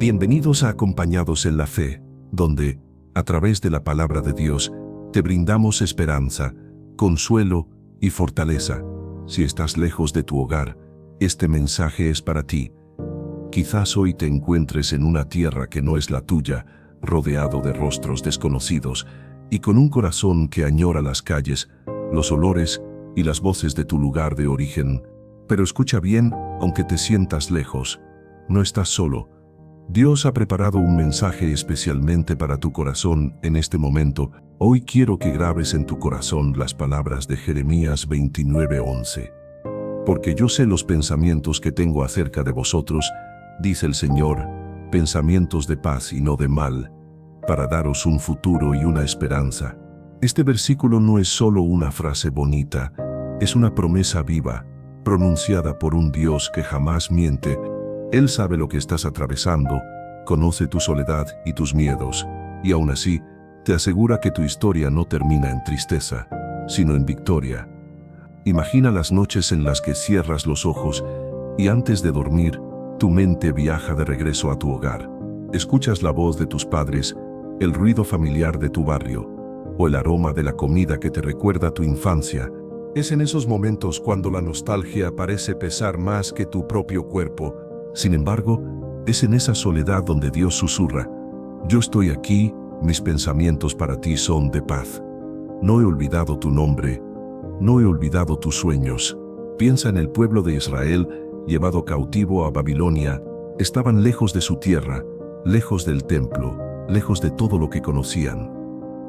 Bienvenidos a Acompañados en la Fe, donde, a través de la palabra de Dios, te brindamos esperanza, consuelo y fortaleza. Si estás lejos de tu hogar, este mensaje es para ti. Quizás hoy te encuentres en una tierra que no es la tuya, rodeado de rostros desconocidos y con un corazón que añora las calles, los olores y las voces de tu lugar de origen. Pero escucha bien, aunque te sientas lejos, no estás solo. Dios ha preparado un mensaje especialmente para tu corazón en este momento. Hoy quiero que grabes en tu corazón las palabras de Jeremías 29:11. Porque yo sé los pensamientos que tengo acerca de vosotros, dice el Señor, pensamientos de paz y no de mal, para daros un futuro y una esperanza. Este versículo no es solo una frase bonita, es una promesa viva, pronunciada por un Dios que jamás miente. Él sabe lo que estás atravesando, conoce tu soledad y tus miedos, y aún así, te asegura que tu historia no termina en tristeza, sino en victoria. Imagina las noches en las que cierras los ojos y antes de dormir, tu mente viaja de regreso a tu hogar. Escuchas la voz de tus padres, el ruido familiar de tu barrio, o el aroma de la comida que te recuerda tu infancia. Es en esos momentos cuando la nostalgia parece pesar más que tu propio cuerpo. Sin embargo, es en esa soledad donde Dios susurra: yo estoy aquí, mis pensamientos para ti son de paz. No he olvidado tu nombre, no he olvidado tus sueños. Piensa en el pueblo de Israel, llevado cautivo a Babilonia. Estaban lejos de su tierra, lejos del templo, lejos de todo lo que conocían.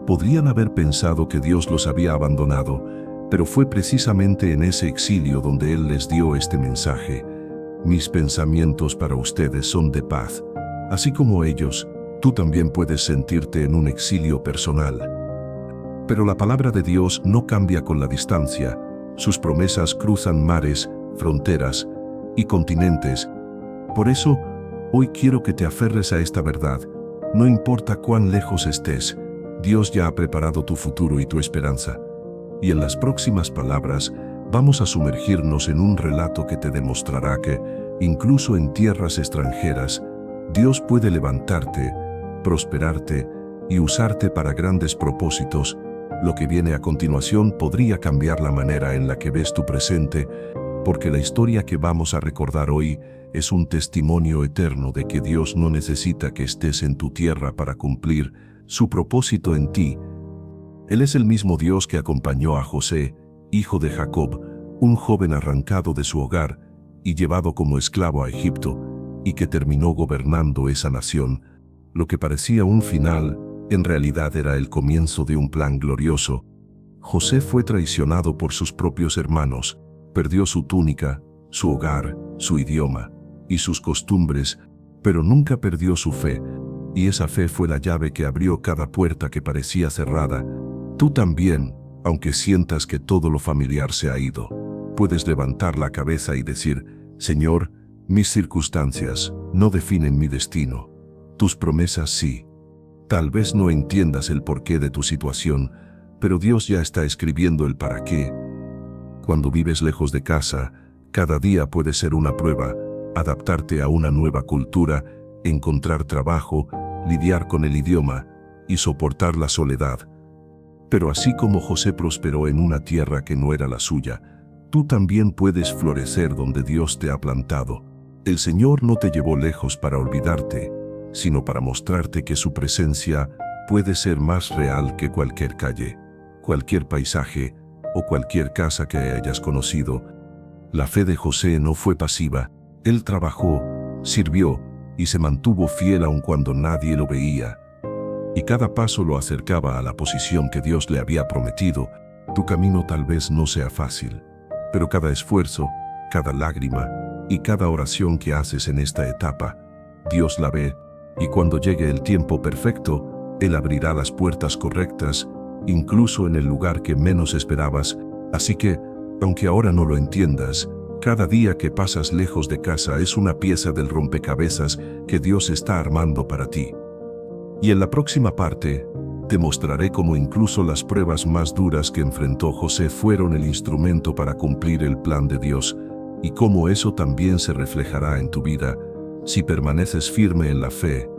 Podrían haber pensado que Dios los había abandonado, pero fue precisamente en ese exilio donde Él les dio este mensaje: mis pensamientos para ustedes son de paz. Así como ellos, tú también puedes sentirte en un exilio personal. Pero la palabra de Dios no cambia con la distancia. Sus promesas cruzan mares, fronteras y continentes. Por eso, hoy quiero que te aferres a esta verdad. No importa cuán lejos estés, Dios ya ha preparado tu futuro y tu esperanza. Y en las próximas palabras, vamos a sumergirnos en un relato que te demostrará que, incluso en tierras extranjeras, Dios puede levantarte, prosperarte y usarte para grandes propósitos. Lo que viene a continuación podría cambiar la manera en la que ves tu presente, porque la historia que vamos a recordar hoy es un testimonio eterno de que Dios no necesita que estés en tu tierra para cumplir su propósito en ti. Él es el mismo Dios que acompañó a José, hijo de Jacob, un joven arrancado de su hogar y llevado como esclavo a Egipto, y que terminó gobernando esa nación. Lo que parecía un final, en realidad era el comienzo de un plan glorioso. José fue traicionado por sus propios hermanos, perdió su túnica, su hogar, su idioma y sus costumbres, pero nunca perdió su fe, y esa fe fue la llave que abrió cada puerta que parecía cerrada. Tú también, aunque sientas que todo lo familiar se ha ido, puedes levantar la cabeza y decir: Señor, mis circunstancias no definen mi destino. Tus promesas sí. Tal vez no entiendas el porqué de tu situación, pero Dios ya está escribiendo el para qué. Cuando vives lejos de casa, cada día puede ser una prueba: adaptarte a una nueva cultura, encontrar trabajo, lidiar con el idioma y soportar la soledad. Pero así como José prosperó en una tierra que no era la suya, tú también puedes florecer donde Dios te ha plantado. El Señor no te llevó lejos para olvidarte, sino para mostrarte que su presencia puede ser más real que cualquier calle, cualquier paisaje o cualquier casa que hayas conocido. La fe de José no fue pasiva. Él trabajó, sirvió y se mantuvo fiel aun cuando nadie lo veía. Y cada paso lo acercaba a la posición que Dios le había prometido. Tu camino tal vez no sea fácil, pero cada esfuerzo, cada lágrima y cada oración que haces en esta etapa, Dios la ve, y cuando llegue el tiempo perfecto, Él abrirá las puertas correctas, incluso en el lugar que menos esperabas. Así que, aunque ahora no lo entiendas, cada día que pasas lejos de casa es una pieza del rompecabezas que Dios está armando para ti. Y en la próxima parte, te mostraré cómo incluso las pruebas más duras que enfrentó José fueron el instrumento para cumplir el plan de Dios, y cómo eso también se reflejará en tu vida, Si permaneces firme en la fe,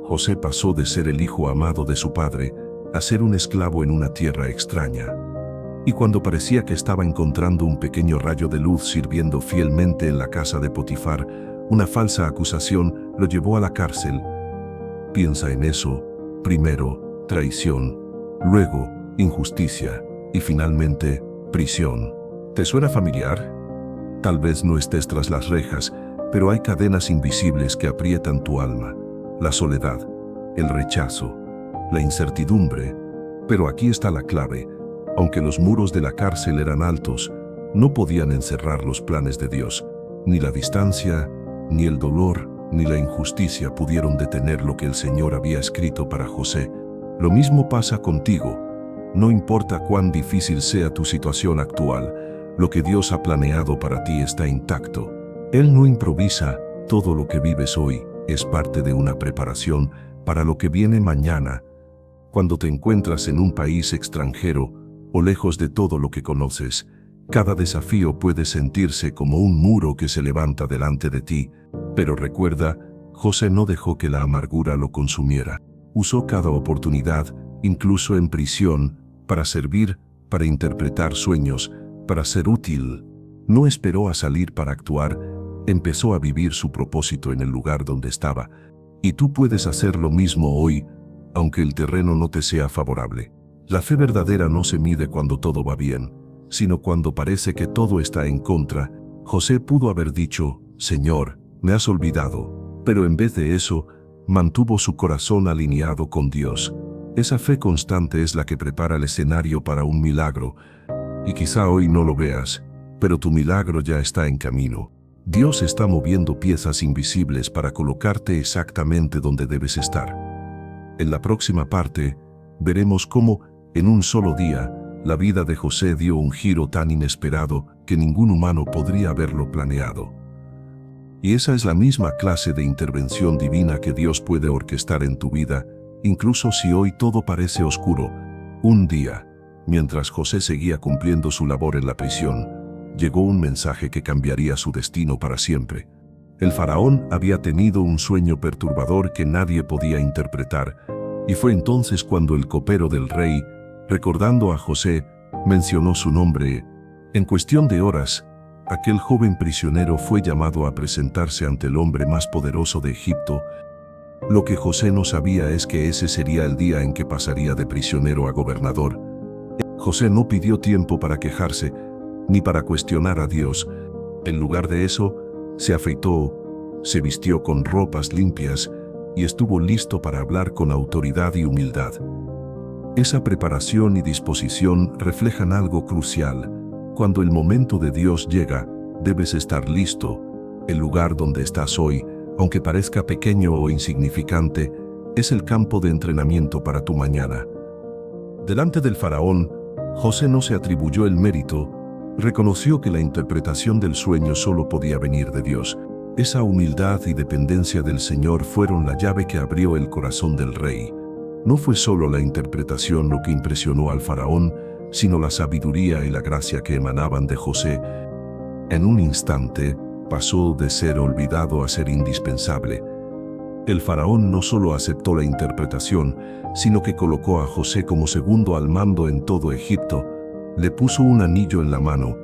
José pasó de ser el hijo amado de su padre a ser un esclavo en una tierra extraña. Y cuando parecía que estaba encontrando un pequeño rayo de luz sirviendo fielmente en la casa de Potifar, una falsa acusación lo llevó a la cárcel. Piensa en eso: primero, traición, luego, injusticia, y finalmente, prisión. ¿Te suena familiar? Tal vez no estés tras las rejas, pero hay cadenas invisibles que aprietan tu alma: la soledad, el rechazo, la incertidumbre. Pero aquí está la clave: aunque los muros de la cárcel eran altos, no podían encerrar los planes de Dios. Ni la distancia, ni el dolor, ni la injusticia pudieron detener lo que el Señor había escrito para José. Lo mismo pasa contigo. No importa cuán difícil sea tu situación actual, lo que Dios ha planeado para ti está intacto. Él no improvisa. Todo lo que vives hoy es parte de una preparación para lo que viene mañana. Cuando te encuentras en un país extranjero o lejos de todo lo que conoces, cada desafío puede sentirse como un muro que se levanta delante de ti. Pero recuerda, José no dejó que la amargura lo consumiera. Usó cada oportunidad, incluso en prisión, para servir, para interpretar sueños, para ser útil. No esperó a salir para actuar, empezó a vivir su propósito en el lugar donde estaba. Y tú puedes hacer lo mismo hoy, aunque el terreno no te sea favorable. La fe verdadera no se mide cuando todo va bien, sino cuando parece que todo está en contra. José pudo haber dicho: Señor, me has olvidado, pero en vez de eso, mantuvo su corazón alineado con Dios. Esa fe constante es la que prepara el escenario para un milagro. Y quizá hoy no lo veas, pero tu milagro ya está en camino. Dios está moviendo piezas invisibles para colocarte exactamente donde debes estar. En la próxima parte, veremos cómo, en un solo día, la vida de José dio un giro tan inesperado que ningún humano podría haberlo planeado. Y esa es la misma clase de intervención divina que Dios puede orquestar en tu vida, incluso si hoy todo parece oscuro. Un día, mientras José seguía cumpliendo su labor en la prisión, llegó un mensaje que cambiaría su destino para siempre. El faraón había tenido un sueño perturbador que nadie podía interpretar, y fue entonces cuando el copero del rey, recordando a José, mencionó su nombre. En cuestión de horas, aquel joven prisionero fue llamado a presentarse ante el hombre más poderoso de Egipto. Lo que José no sabía es que ese sería el día en que pasaría de prisionero a gobernador. José no pidió tiempo para quejarse, ni para cuestionar a Dios. En lugar de eso, se afeitó, se vistió con ropas limpias y estuvo listo para hablar con autoridad y humildad. Esa preparación y disposición reflejan algo crucial. Cuando el momento de Dios llega, debes estar listo. El lugar donde estás hoy, aunque parezca pequeño o insignificante, es el campo de entrenamiento para tu mañana. Delante del faraón, José no se atribuyó el mérito, reconoció que la interpretación del sueño solo podía venir de Dios. Esa humildad y dependencia del Señor fueron la llave que abrió el corazón del rey. No fue solo la interpretación lo que impresionó al faraón, sino la sabiduría y la gracia que emanaban de José. En un instante, pasó de ser olvidado a ser indispensable. El faraón no solo aceptó la interpretación, sino que colocó a José como segundo al mando en todo Egipto. Le puso un anillo en la mano,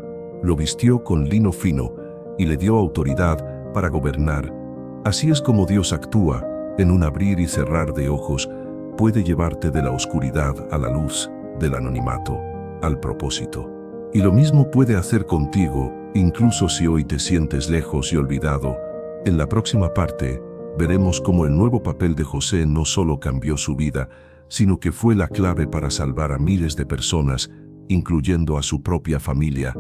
lo vistió con lino fino y le dio autoridad para gobernar. Así es como Dios actúa. En un abrir y cerrar de ojos, puede llevarte de la oscuridad a la luz, del anonimato al propósito. Y lo mismo puede hacer contigo, incluso si hoy te sientes lejos y olvidado. En la próxima parte, veremos cómo el nuevo papel de José no solo cambió su vida, sino que fue la clave para salvar a miles de personas, incluyendo a su propia familia.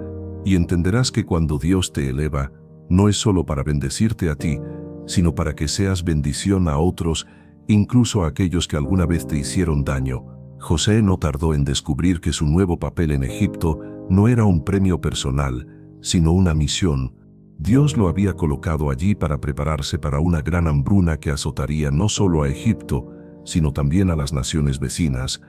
Y entenderás que cuando Dios te eleva, no es solo para bendecirte a ti, sino para que seas bendición a otros, incluso a aquellos que alguna vez te hicieron daño. José no tardó en descubrir que su nuevo papel en Egipto no era un premio personal, sino una misión. Dios lo había colocado allí para prepararse para una gran hambruna que azotaría no solo a Egipto, sino también a las naciones vecinas.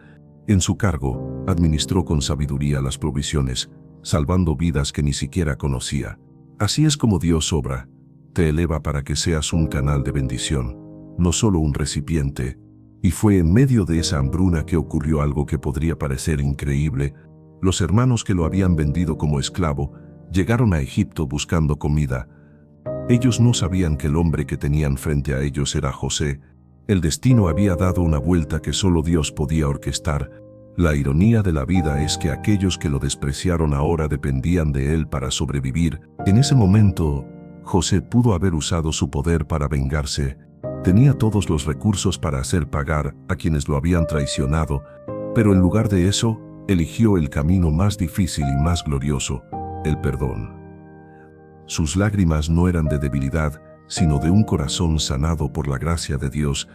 En su cargo, administró con sabiduría las provisiones, salvando vidas que ni siquiera conocía. Así es como Dios obra. te eleva para que seas un canal de bendición, no solo un recipiente. Y fue en medio de esa hambruna que ocurrió algo que podría parecer increíble. Los hermanos que lo habían vendido como esclavo llegaron a Egipto buscando comida. Ellos no sabían que el hombre que tenían frente a ellos era José. El destino había dado una vuelta que solo Dios podía orquestar. La ironía de la vida es que aquellos que lo despreciaron ahora dependían de él para sobrevivir. En ese momento, José pudo haber usado su poder para vengarse. Tenía todos los recursos para hacer pagar a quienes lo habían traicionado, pero en lugar de eso, eligió el camino más difícil y más glorioso, el perdón. Sus lágrimas no eran de debilidad, sino de un corazón sanado por la gracia de Dios.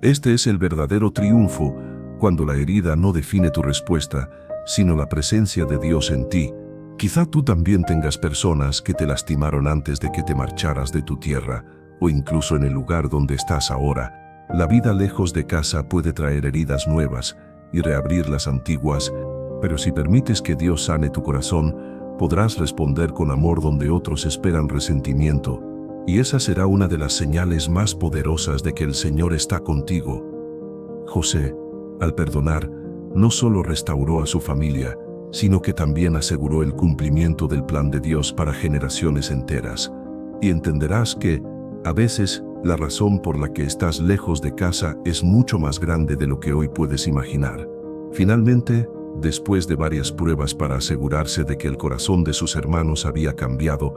Este es el verdadero triunfo, cuando la herida no define tu respuesta, sino la presencia de Dios en ti. Quizá tú también tengas personas que te lastimaron antes de que te marcharas de tu tierra, o incluso en el lugar donde estás ahora. La vida lejos de casa puede traer heridas nuevas y reabrir las antiguas, pero si permites que Dios sane tu corazón, podrás responder con amor donde otros esperan resentimiento, y esa será una de las señales más poderosas de que el Señor está contigo. José, al perdonar, no solo restauró a su familia, sino que también aseguró el cumplimiento del plan de Dios para generaciones enteras. Y entenderás que, a veces, la razón por la que estás lejos de casa es mucho más grande de lo que hoy puedes imaginar. Finalmente, después de varias pruebas para asegurarse de que el corazón de sus hermanos había cambiado,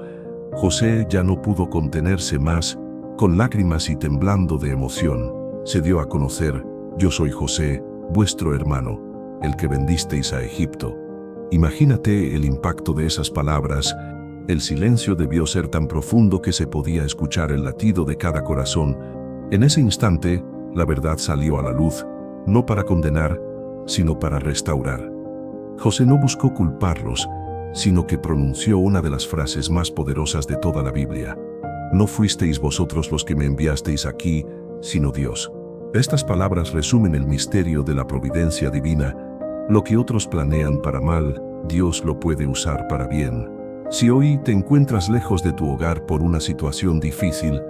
José ya no pudo contenerse más. Con lágrimas y temblando de emoción, se dio a conocer: «Yo soy José, vuestro hermano, el que vendisteis a Egipto». Imagínate el impacto de esas palabras. El silencio debió ser tan profundo que se podía escuchar el latido de cada corazón. En ese instante, la verdad salió a la luz, no para condenar, sino para restaurar. José no buscó culparlos, sino que pronunció una de las frases más poderosas de toda la Biblia: «No fuisteis vosotros los que me enviasteis aquí, sino Dios». Estas palabras resumen el misterio de la providencia divina. Lo que otros planean para mal, Dios lo puede usar para bien. Si hoy te encuentras lejos de tu hogar por una situación difícil,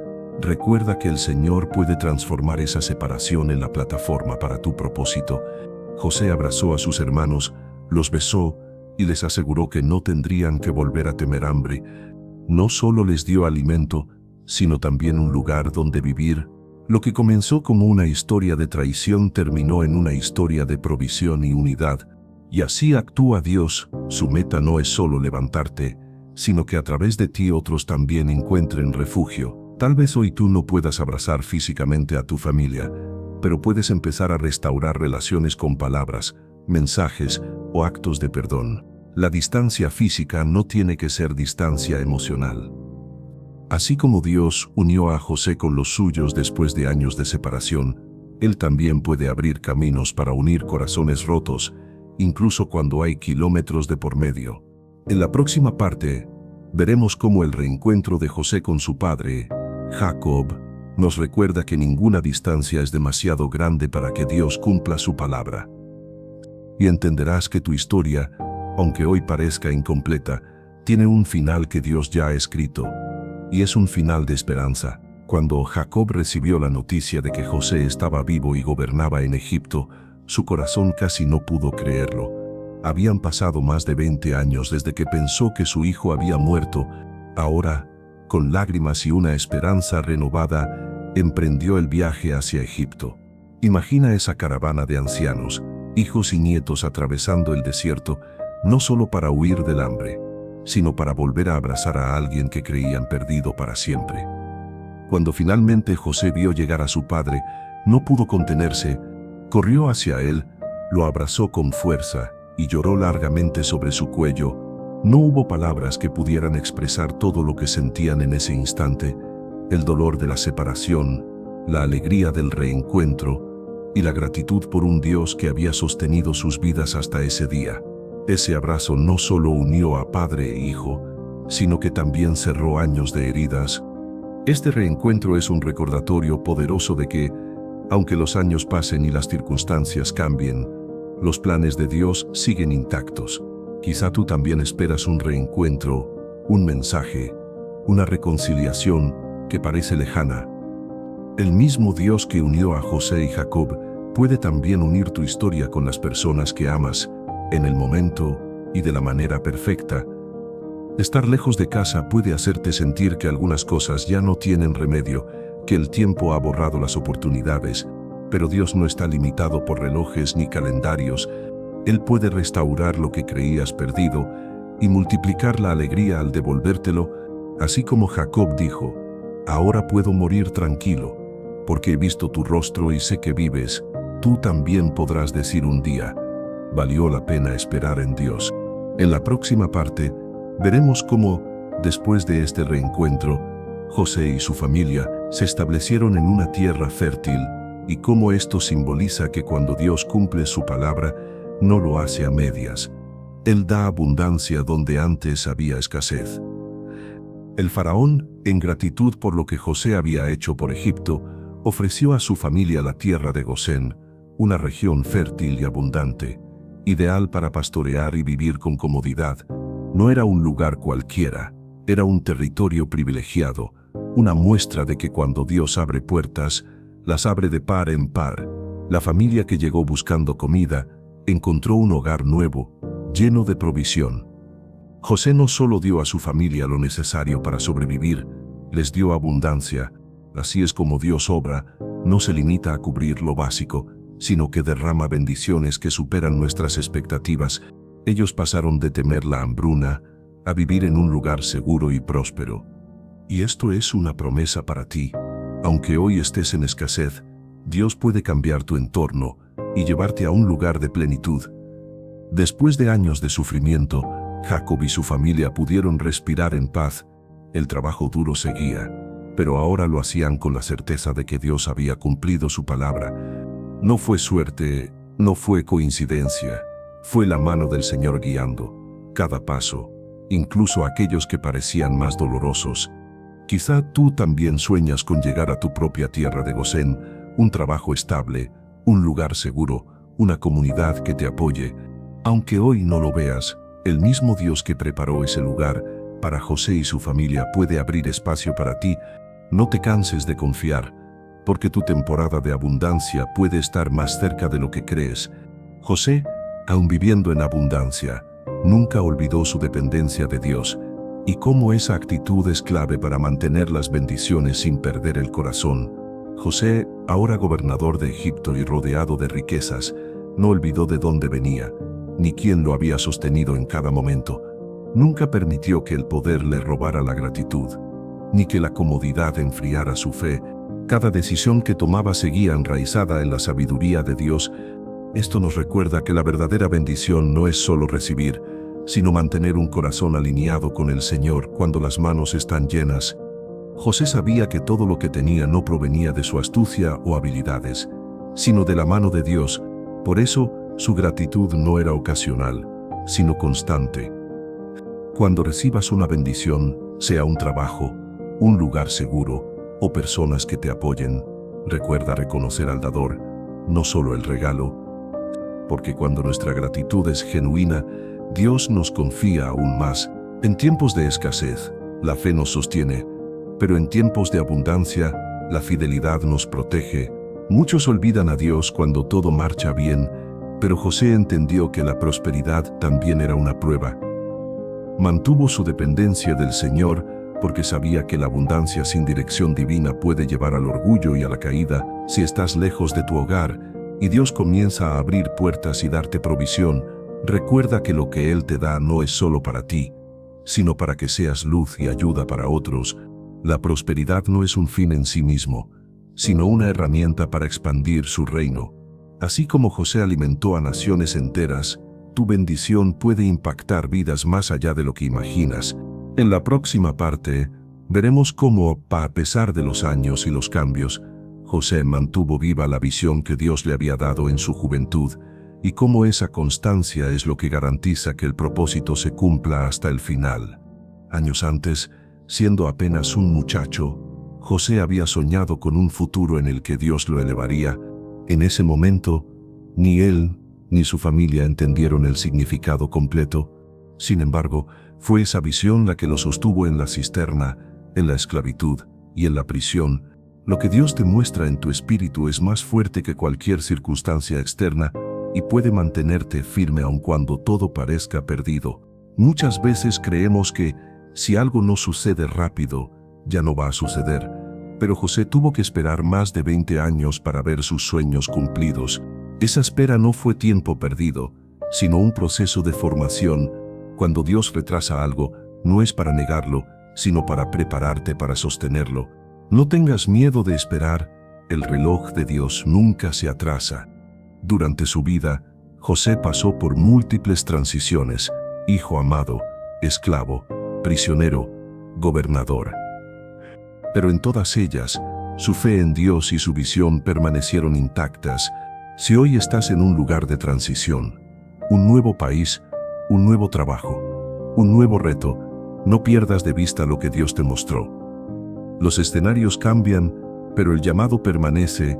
recuerda que el Señor puede transformar esa separación en la plataforma para tu propósito. José abrazó a sus hermanos, los besó y les aseguró que no tendrían que volver a temer hambre. No solo les dio alimento, sino también un lugar donde vivir. Lo que comenzó como una historia de traición terminó en una historia de provisión y unidad. Y así actúa Dios. Su meta no es solo levantarte, sino que a través de ti otros también encuentren refugio. Tal vez hoy tú no puedas abrazar físicamente a tu familia, pero puedes empezar a restaurar relaciones con palabras, mensajes o actos de perdón. La distancia física no tiene que ser distancia emocional. Así como Dios unió a José con los suyos después de años de separación, Él también puede abrir caminos para unir corazones rotos, incluso cuando hay kilómetros de por medio. En la próxima parte, veremos cómo el reencuentro de José con su padre, Jacob, nos recuerda que ninguna distancia es demasiado grande para que Dios cumpla su palabra. Y entenderás que tu historia, aunque hoy parezca incompleta, tiene un final que Dios ya ha escrito. Y es un final de esperanza. Cuando Jacob recibió la noticia de que José estaba vivo y gobernaba en Egipto, su corazón casi no pudo creerlo. Habían pasado más de 20 años desde que pensó que su hijo había muerto. Ahora, con lágrimas y una esperanza renovada, emprendió el viaje hacia Egipto. Imagina esa caravana de ancianos, hijos y nietos atravesando el desierto, no solo para huir del hambre, sino para volver a abrazar a alguien que creían perdido para siempre. Cuando finalmente José vio llegar a su padre, no pudo contenerse, corrió hacia él, lo abrazó con fuerza y lloró largamente sobre su cuello. No hubo palabras que pudieran expresar todo lo que sentían en ese instante: el dolor de la separación, la alegría del reencuentro y la gratitud por un Dios que había sostenido sus vidas hasta ese día. Ese abrazo no solo unió a padre e hijo, sino que también cerró años de heridas. Este reencuentro es un recordatorio poderoso de que, aunque los años pasen y las circunstancias cambien, los planes de Dios siguen intactos. Quizá tú también esperas un reencuentro, un mensaje, una reconciliación que parece lejana. El mismo Dios que unió a José y Jacob puede también unir tu historia con las personas que amas, en el momento y de la manera perfecta. Estar lejos de casa puede hacerte sentir que algunas cosas ya no tienen remedio, que el tiempo ha borrado las oportunidades, pero Dios no está limitado por relojes ni calendarios. Él puede restaurar lo que creías perdido y multiplicar la alegría al devolvértelo, así como Jacob dijo: ahora puedo morir tranquilo, porque he visto tu rostro y sé que vives. Tú también podrás decir un día: valió la pena esperar en Dios. En la próxima parte, veremos cómo, después de este reencuentro, José y su familia se establecieron en una tierra fértil, y cómo esto simboliza que cuando Dios cumple su palabra, no lo hace a medias. Él da abundancia donde antes había escasez. El faraón, en gratitud por lo que José había hecho por Egipto, ofreció a su familia la tierra de Gosén, una región fértil y abundante, ideal para pastorear y vivir con comodidad. No era un lugar cualquiera, era un territorio privilegiado, una muestra de que cuando Dios abre puertas, las abre de par en par. La familia que llegó buscando comida encontró un hogar nuevo, lleno de provisión. José no solo dio a su familia lo necesario para sobrevivir, les dio abundancia. Así es como Dios obra, no se limita a cubrir lo básico, sino que derrama bendiciones que superan nuestras expectativas. Ellos pasaron de temer la hambruna a vivir en un lugar seguro y próspero. Y esto es una promesa para ti. Aunque hoy estés en escasez, Dios puede cambiar tu entorno y llevarte a un lugar de plenitud. Después de años de sufrimiento, Jacob y su familia pudieron respirar en paz. El trabajo duro seguía, pero ahora lo hacían con la certeza de que Dios había cumplido su palabra. No fue suerte, no fue coincidencia, fue la mano del Señor guiando cada paso, incluso aquellos que parecían más dolorosos. Quizá tú también sueñas con llegar a tu propia tierra de Gosén, un trabajo estable, un lugar seguro, una comunidad que te apoye. Aunque hoy no lo veas, el mismo Dios que preparó ese lugar para José y su familia puede abrir espacio para ti. No te canses de confiar, porque tu temporada de abundancia puede estar más cerca de lo que crees. José, aun viviendo en abundancia, nunca olvidó su dependencia de Dios, y cómo esa actitud es clave para mantener las bendiciones sin perder el corazón. José, ahora gobernador de Egipto y rodeado de riquezas, no olvidó de dónde venía, ni quién lo había sostenido en cada momento. Nunca permitió que el poder le robara la gratitud, ni que la comodidad enfriara su fe. Cada decisión que tomaba seguía enraizada en la sabiduría de Dios. Esto nos recuerda que la verdadera bendición no es solo recibir, sino mantener un corazón alineado con el Señor cuando las manos están llenas. José sabía que todo lo que tenía no provenía de su astucia o habilidades, sino de la mano de Dios. Por eso, su gratitud no era ocasional, sino constante. Cuando recibas una bendición, sea un trabajo, un lugar seguro o personas que te apoyen, recuerda reconocer al dador, no solo el regalo, porque cuando nuestra gratitud es genuina, Dios nos confía aún más. En tiempos de escasez, la fe nos sostiene, pero en tiempos de abundancia, la fidelidad nos protege. Muchos olvidan a Dios cuando todo marcha bien, pero José entendió que la prosperidad también era una prueba. Mantuvo su dependencia del Señor porque sabía que la abundancia sin dirección divina puede llevar al orgullo y a la caída. Si estás lejos de tu hogar y Dios comienza a abrir puertas y darte provisión, recuerda que lo que Él te da no es solo para ti, sino para que seas luz y ayuda para otros. La prosperidad no es un fin en sí mismo, sino una herramienta para expandir su reino. Así como José alimentó a naciones enteras, tu bendición puede impactar vidas más allá de lo que imaginas. En la próxima parte, veremos cómo, a pesar de los años y los cambios, José mantuvo viva la visión que Dios le había dado en su juventud, y cómo esa constancia es lo que garantiza que el propósito se cumpla hasta el final. Años antes, siendo apenas un muchacho, José había soñado con un futuro en el que Dios lo elevaría. En ese momento, ni él ni su familia entendieron el significado completo. Sin embargo, fue esa visión la que lo sostuvo en la cisterna, en la esclavitud, y en la prisión, lo que Dios te muestra en tu espíritu es más fuerte que cualquier circunstancia externa y puede mantenerte firme aun cuando todo parezca perdido. Muchas veces creemos que si algo no sucede rápido, ya no va a suceder, pero José tuvo que esperar más de 20 años para ver sus sueños cumplidos. Esa espera no fue tiempo perdido, sino un proceso de formación. Cuando Dios retrasa algo, no es para negarlo, sino para prepararte para sostenerlo. No tengas miedo de esperar, el reloj de Dios nunca se atrasa. Durante su vida, José pasó por múltiples transiciones: hijo amado, esclavo, prisionero, gobernador. Pero en todas ellas, su fe en Dios y su visión permanecieron intactas. Si hoy estás en un lugar de transición, un nuevo país, un nuevo trabajo, un nuevo reto, no pierdas de vista lo que Dios te mostró. Los escenarios cambian, pero el llamado permanece.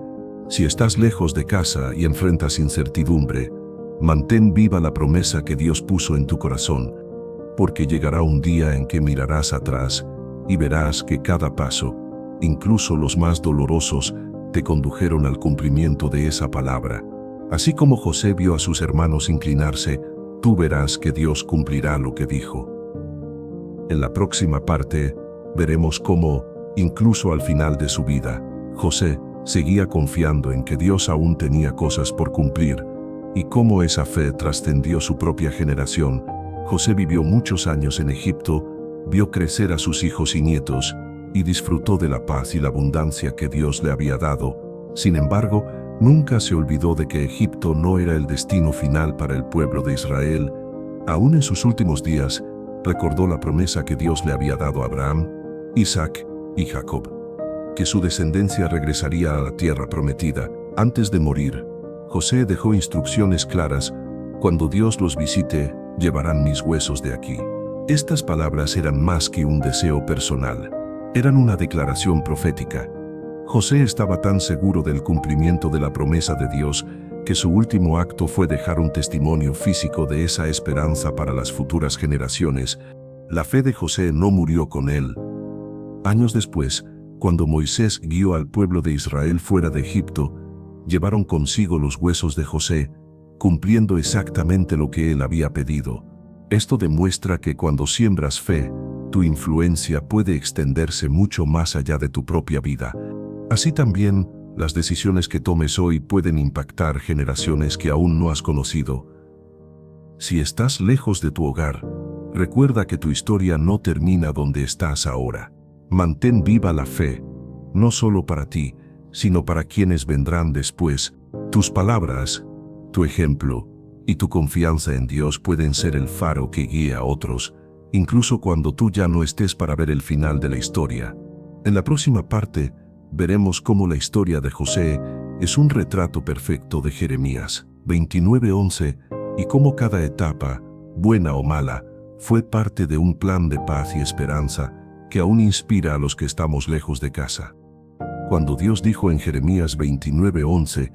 Si estás lejos de casa y enfrentas incertidumbre, mantén viva la promesa que Dios puso en tu corazón, porque llegará un día en que mirarás atrás y verás que cada paso, incluso los más dolorosos, te condujeron al cumplimiento de esa palabra. Así como José vio a sus hermanos inclinarse, tú verás que Dios cumplirá lo que dijo. En la próxima parte, veremos cómo, incluso al final de su vida, José seguía confiando en que Dios aún tenía cosas por cumplir, y cómo esa fe trascendió su propia generación. José vivió muchos años en Egipto, vio crecer a sus hijos y nietos, y disfrutó de la paz y la abundancia que Dios le había dado. Sin embargo, nunca se olvidó de que Egipto no era el destino final para el pueblo de Israel. Aún en sus últimos días, recordó la promesa que Dios le había dado a Abraham, Isaac y Jacob, que su descendencia regresaría a la tierra prometida. Antes de morir, José dejó instrucciones claras: cuando Dios los visite, llevarán mis huesos de aquí. Estas palabras eran más que un deseo personal, eran una declaración profética. José estaba tan seguro del cumplimiento de la promesa de Dios que su último acto fue dejar un testimonio físico de esa esperanza para las futuras generaciones. La fe de José no murió con él. Años después, cuando Moisés guió al pueblo de Israel fuera de Egipto, llevaron consigo los huesos de José, cumpliendo exactamente lo que él había pedido. Esto demuestra que cuando siembras fe, tu influencia puede extenderse mucho más allá de tu propia vida. Así también, las decisiones que tomes hoy pueden impactar generaciones que aún no has conocido. Si estás lejos de tu hogar, recuerda que tu historia no termina donde estás ahora. Mantén viva la fe, no solo para ti, sino para quienes vendrán después. Tus palabras, tu ejemplo y tu confianza en Dios pueden ser el faro que guíe a otros, incluso cuando tú ya no estés para ver el final de la historia. En la próxima parte, veremos cómo la historia de José es un retrato perfecto de Jeremías 29:11 y cómo cada etapa, buena o mala, fue parte de un plan de paz y esperanza que aún inspira a los que estamos lejos de casa. Cuando Dios dijo en Jeremías 29:11,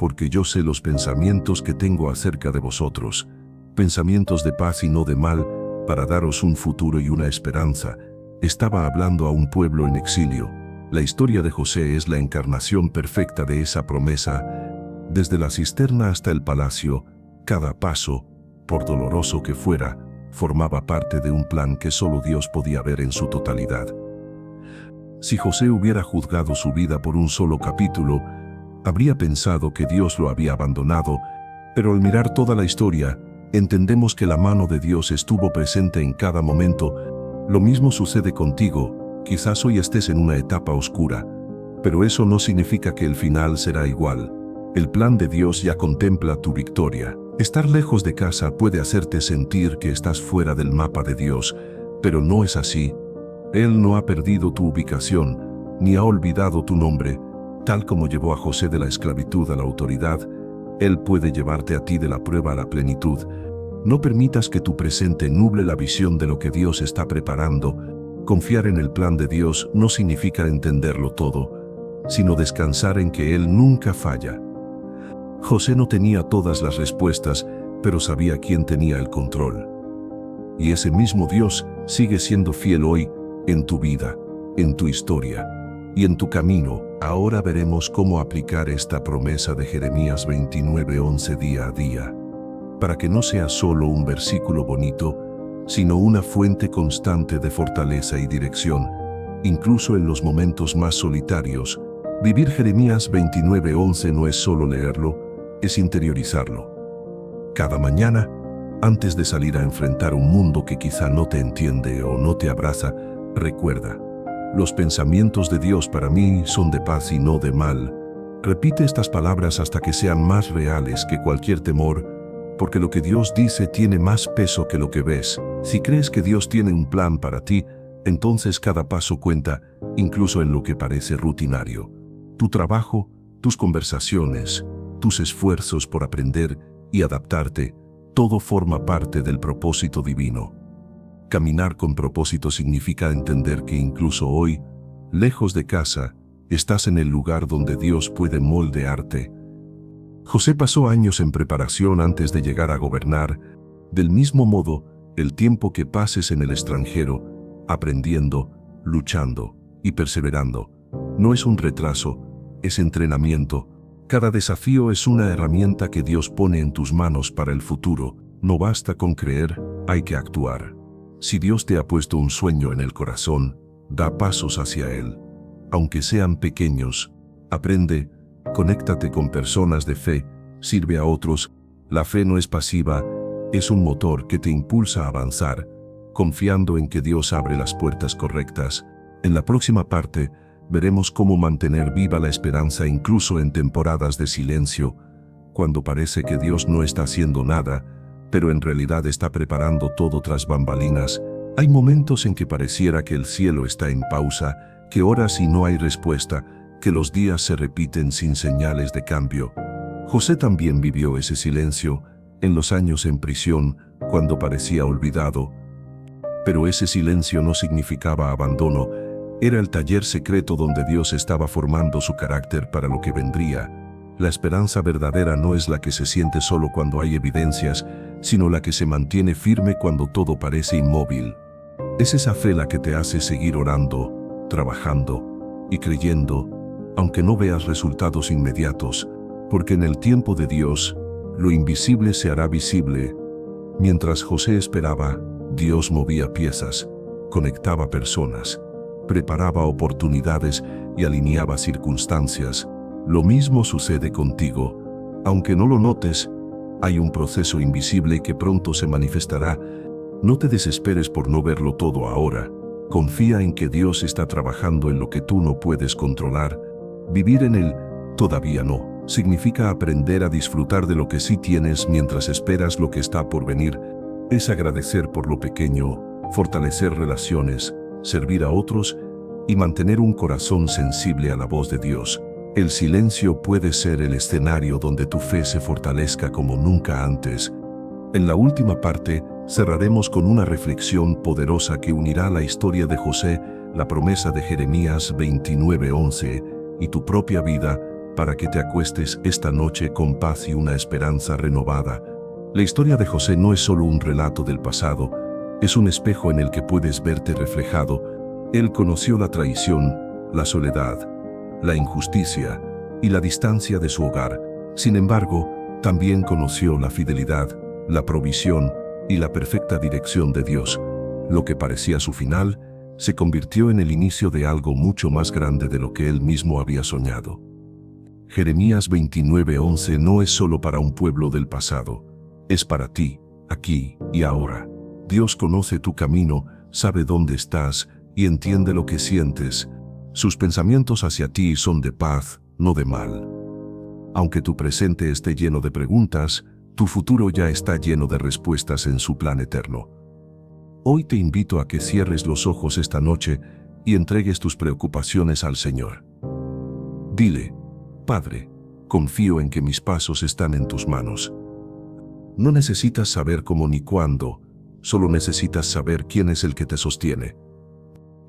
porque yo sé los pensamientos que tengo acerca de vosotros, pensamientos de paz y no de mal, para daros un futuro y una esperanza, estaba hablando a un pueblo en exilio. La historia de José es la encarnación perfecta de esa promesa. Desde la cisterna hasta el palacio, cada paso, por doloroso que fuera, formaba parte de un plan que solo Dios podía ver en su totalidad. Si José hubiera juzgado su vida por un solo capítulo, habría pensado que Dios lo había abandonado, pero al mirar toda la historia, entendemos que la mano de Dios estuvo presente en cada momento. Lo mismo sucede contigo. Quizás hoy estés en una etapa oscura, pero eso no significa que el final será igual. El plan de Dios ya contempla tu victoria. Estar lejos de casa puede hacerte sentir que estás fuera del mapa de Dios, pero no es así. Él no ha perdido tu ubicación, ni ha olvidado tu nombre. Tal como llevó a José de la esclavitud a la autoridad, Él puede llevarte a ti de la prueba a la plenitud. No permitas que tu presente nuble la visión de lo que Dios está preparando. Confiar en el plan de Dios no significa entenderlo todo, sino descansar en que Él nunca falla. José no tenía todas las respuestas, pero sabía quién tenía el control. Y ese mismo Dios sigue siendo fiel hoy, en tu vida. en tu historia y en tu camino. Ahora veremos cómo aplicar esta promesa de Jeremías 29:11 día a día, para que no sea solo un versículo bonito, sino una fuente constante de fortaleza y dirección, incluso en los momentos más solitarios. Vivir Jeremías 29:11 no es solo leerlo, es interiorizarlo. Cada mañana, antes de salir a enfrentar un mundo que quizá no te entiende o no te abraza, recuerda: los pensamientos de Dios para mí son de paz y no de mal. Repite estas palabras hasta que sean más reales que cualquier temor, porque lo que Dios dice tiene más peso que lo que ves. Si crees que Dios tiene un plan para ti, entonces cada paso cuenta, incluso en lo que parece rutinario. Tu trabajo, tus conversaciones, tus esfuerzos por aprender y adaptarte, todo forma parte del propósito divino. Caminar con propósito significa entender que incluso hoy, lejos de casa, estás en el lugar donde Dios puede moldearte. José pasó años en preparación antes de llegar a gobernar. Del mismo modo, el tiempo que pases en el extranjero, aprendiendo, luchando y perseverando, no es un retraso, es entrenamiento. Cada desafío es una herramienta que Dios pone en tus manos para el futuro. No basta con creer, hay que actuar. Si Dios te ha puesto un sueño en el corazón, da pasos hacia él. Aunque sean pequeños, aprende, conéctate con personas de fe, sirve a otros. La fe no es pasiva, es un motor que te impulsa a avanzar, confiando en que Dios abre las puertas correctas. En la próxima parte, veremos cómo mantener viva la esperanza incluso en temporadas de silencio, cuando parece que Dios no está haciendo nada, pero en realidad está preparando todo tras bambalinas. Hay momentos en que pareciera que el cielo está en pausa, que oras y no hay respuesta, que los días se repiten sin señales de cambio. José también vivió ese silencio, en los años en prisión, cuando parecía olvidado. Pero ese silencio no significaba abandono, era el taller secreto donde Dios estaba formando su carácter para lo que vendría. La esperanza verdadera no es la que se siente solo cuando hay evidencias, sino la que se mantiene firme cuando todo parece inmóvil. Es esa fe la que te hace seguir orando, trabajando y creyendo, aunque no veas resultados inmediatos, porque en el tiempo de Dios, lo invisible se hará visible. Mientras José esperaba, Dios movía piezas, conectaba personas, preparaba oportunidades y alineaba circunstancias. Lo mismo sucede contigo. Aunque no lo notes, hay un proceso invisible que pronto se manifestará. No te desesperes por no verlo todo ahora. Confía en que Dios está trabajando en lo que tú no puedes controlar. Vivir en él, todavía no, significa aprender a disfrutar de lo que sí tienes mientras esperas lo que está por venir. Es agradecer por lo pequeño, fortalecer relaciones, servir a otros y mantener un corazón sensible a la voz de Dios. El silencio puede ser el escenario donde tu fe se fortalezca como nunca antes. En la última parte, cerraremos con una reflexión poderosa que unirá la historia de José, la promesa de Jeremías 29:11 y tu propia vida, para que te acuestes esta noche con paz y una esperanza renovada. La historia de José no es solo un relato del pasado, es un espejo en el que puedes verte reflejado. Él conoció la traición, la soledad, la injusticia y la distancia de su hogar. Sin embargo, también conoció la fidelidad, la provisión y la perfecta dirección de Dios. Lo que parecía su final, se convirtió en el inicio de algo mucho más grande de lo que él mismo había soñado. Jeremías 29:11 no es solo para un pueblo del pasado, es para ti, aquí y ahora. Dios conoce tu camino, sabe dónde estás y entiende lo que sientes. Sus pensamientos hacia ti son de paz, no de mal. Aunque tu presente esté lleno de preguntas, tu futuro ya está lleno de respuestas en su plan eterno. Hoy te invito a que cierres los ojos esta noche y entregues tus preocupaciones al Señor. Dile: Padre, confío en que mis pasos están en tus manos. No necesitas saber cómo ni cuándo, solo necesitas saber quién es el que te sostiene.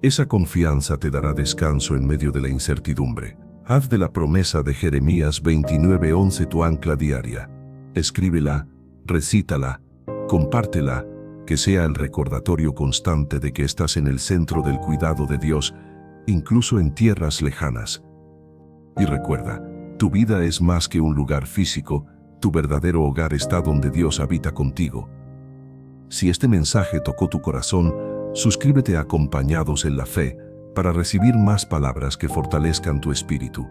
Esa confianza te dará descanso en medio de la incertidumbre. Haz de la promesa de Jeremías 29:11 tu ancla diaria. Escríbela, recítala, compártela, que sea el recordatorio constante de que estás en el centro del cuidado de Dios. incluso en tierras lejanas. Y recuerda, tu vida es más que un lugar físico, tu verdadero hogar está donde Dios habita contigo. Si este mensaje tocó tu corazón, suscríbete a Acompañados en la Fe para recibir más palabras que fortalezcan tu espíritu.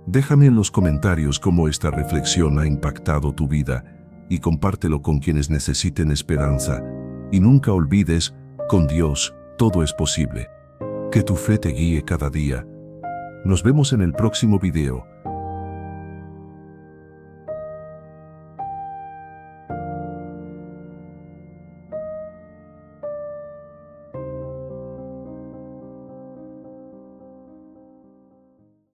Déjame en los comentarios cómo esta reflexión ha impactado tu vida y compártelo con quienes necesiten esperanza. Y nunca olvides, con Dios, todo es posible. Que tu fe te guíe cada día. Nos vemos en el próximo video.